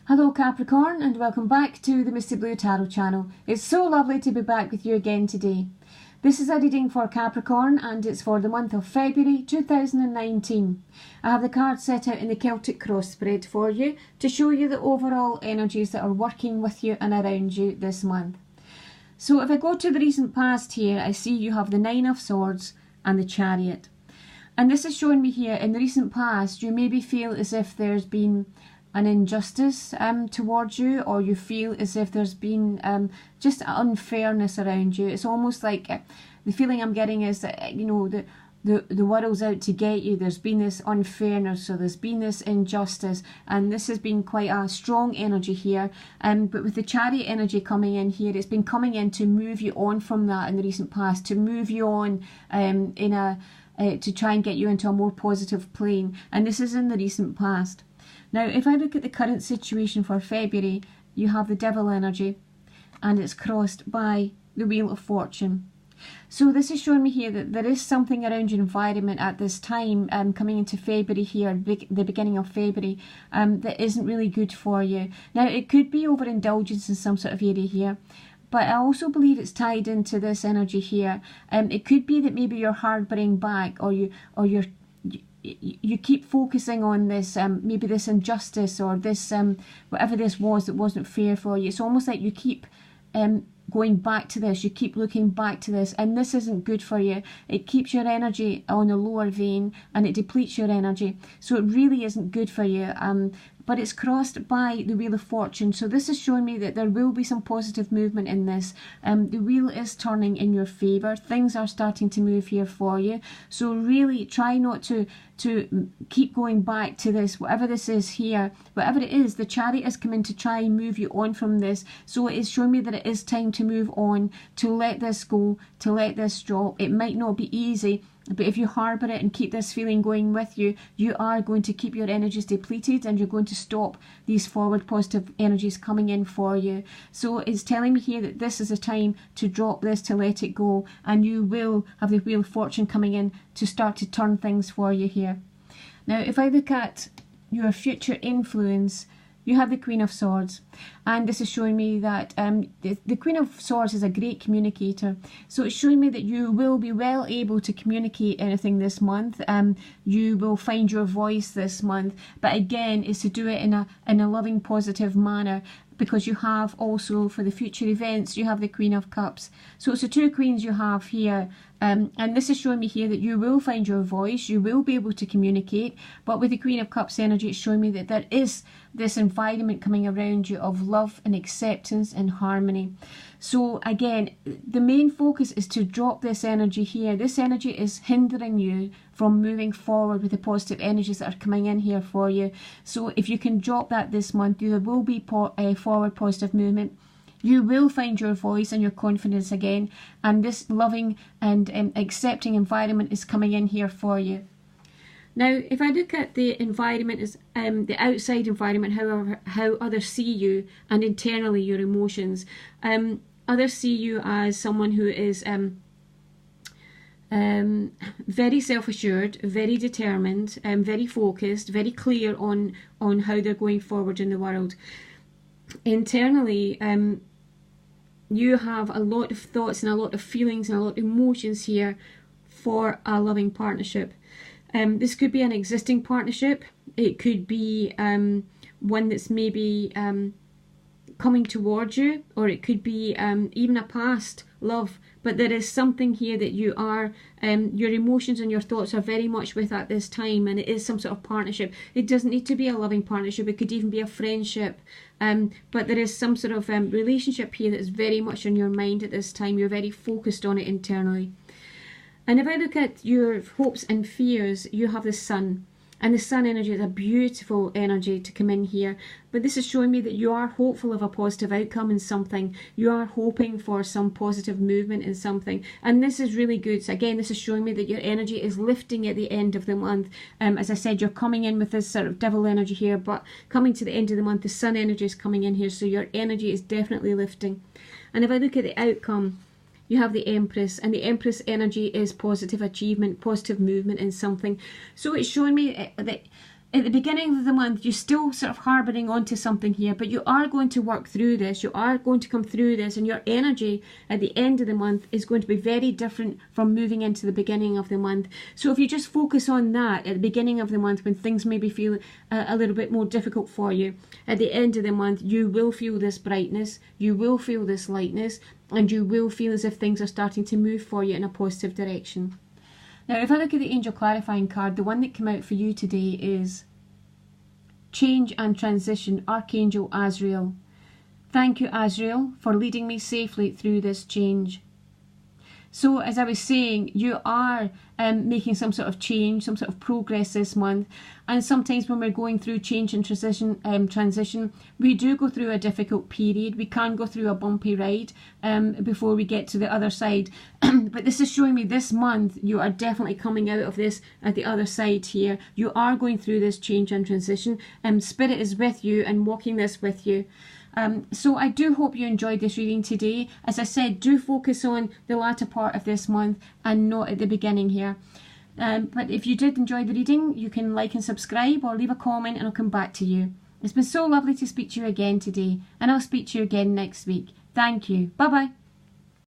Hello Capricorn, and welcome back to the Misty Blue Tarot channel. It's so lovely to be back with you again today. This is a reading for Capricorn and it's for the month of February 2019. I have the cards set out in the Celtic cross spread for you to show you the overall energies that are working with you and around you this month. So if I go to the recent past here, I see you have the Nine of Swords and the Chariot. And this is showing me here in the recent past, you maybe feel as if there's been an injustice towards you, or you feel as if there's been just unfairness around you. It's almost like the feeling I'm getting is that, you know, the world's out to get you. There's been this unfairness, so there's been this injustice, and this has been quite a strong energy here. But with the Chariot energy coming in here, it's been coming in to move you on from that in the recent past, to move you on to try and get you into a more positive plane, and this is in the recent past. Now, if I look at the current situation for February, you have the Devil energy, and it's crossed by the Wheel of Fortune. So this is showing me here that there is something around your environment at this time, coming into February here, the beginning of February, that isn't really good for you. Now, it could be overindulgence in some sort of area here, but I also believe it's tied into this energy here. It could be that maybe you're harbouring back, or you keep focusing on this, maybe this injustice, or this whatever this was that wasn't fair for you. It's almost like you keep going back to this, you keep looking back to this, and this isn't good for you. It keeps your energy on a lower vein and it depletes your energy, so it really isn't good for you. But it's crossed by the Wheel of Fortune, so this is showing me that there will be some positive movement in this. The wheel is turning in your favour. Things are starting to move here for you, so really try not to keep going back to this, whatever this is here, whatever it is. The Chariot has come in to try and move you on from this, so it is showing me that it is time to move on, to let this go, to let this drop. It might not be easy, but if you harbour it and keep this feeling going with you, you are going to keep your energies depleted, and you're going to stop these forward positive energies coming in for you. So it's telling me here that this is a time to drop this, to let it go, and you will have the Wheel of Fortune coming in to start to turn things for you here. Now, if I look at your future influence, you have the Queen of Swords, and this is showing me that the Queen of Swords is a great communicator. So it's showing me that you will be well able to communicate anything this month. You will find your voice this month, but again, it's to do it in a loving, positive manner, because you have also, for the future events, you have the Queen of Cups. So it's the two queens you have here, and this is showing me here that you will find your voice, you will be able to communicate. But with the Queen of Cups energy, it's showing me that there is this environment coming around you of love and acceptance and harmony. So again, the main focus is to drop this energy here. This energy is hindering you from moving forward with the positive energies that are coming in here for you. So if you can drop that this month, there will be forward positive movement. You will find your voice and your confidence again, and this loving and accepting environment is coming in here for you. Now, if I look at the environment as the outside environment, how others see you, and internally your emotions, others see you as someone who is very self-assured, very determined, very focused, very clear on how they're going forward in the world. Internally, you have a lot of thoughts and a lot of feelings and a lot of emotions here for a loving partnership. This could be an existing partnership. It could be one that's maybe coming towards you, or it could be even a past love. But there is something here that you are, your emotions and your thoughts are very much with at this time, and it is some sort of partnership. It doesn't need to be a loving partnership, it could even be a friendship. But there is some sort of relationship here that is very much on your mind at this time. You're very focused on it internally. And if I look at your hopes and fears, you have the Sun. And the Sun energy is a beautiful energy to come in here. But this is showing me that you are hopeful of a positive outcome in something. You are hoping for some positive movement in something. And this is really good. So again, this is showing me that your energy is lifting at the end of the month. As I said, you're coming in with this sort of Devil energy here, but coming to the end of the month, the Sun energy is coming in here. So your energy is definitely lifting. And if I look at the outcome, you have the Empress, and the Empress energy is positive achievement, positive movement in something. So it's showing me that at the beginning of the month, you're still sort of harbouring onto something here, but you are going to work through this. You are going to come through this, and your energy at the end of the month is going to be very different from moving into the beginning of the month. So if you just focus on that at the beginning of the month, when things maybe feel a little bit more difficult for you, at the end of the month, you will feel this brightness, you will feel this lightness, and you will feel as if things are starting to move for you in a positive direction. Now, if I look at the Angel Clarifying card, the one that came out for you today is Change and Transition, Archangel Azrael. Thank you, Azrael, for leading me safely through this change. So, as I was saying, you are making some sort of change, some sort of progress this month. And sometimes when we're going through change and transition, we do go through a difficult period. We can go through a bumpy ride before we get to the other side. But this is showing me this month you are definitely coming out of this at the other side here. You are going through this change and transition. Spirit is with you and walking this with you. So I do hope you enjoyed this reading today. As I said, do focus on the latter part of this month and not at the beginning here. But if you did enjoy the reading, you can like and subscribe or leave a comment and I'll come back to you. It's been so lovely to speak to you again today, and I'll speak to you again next week. Thank you. Bye-bye.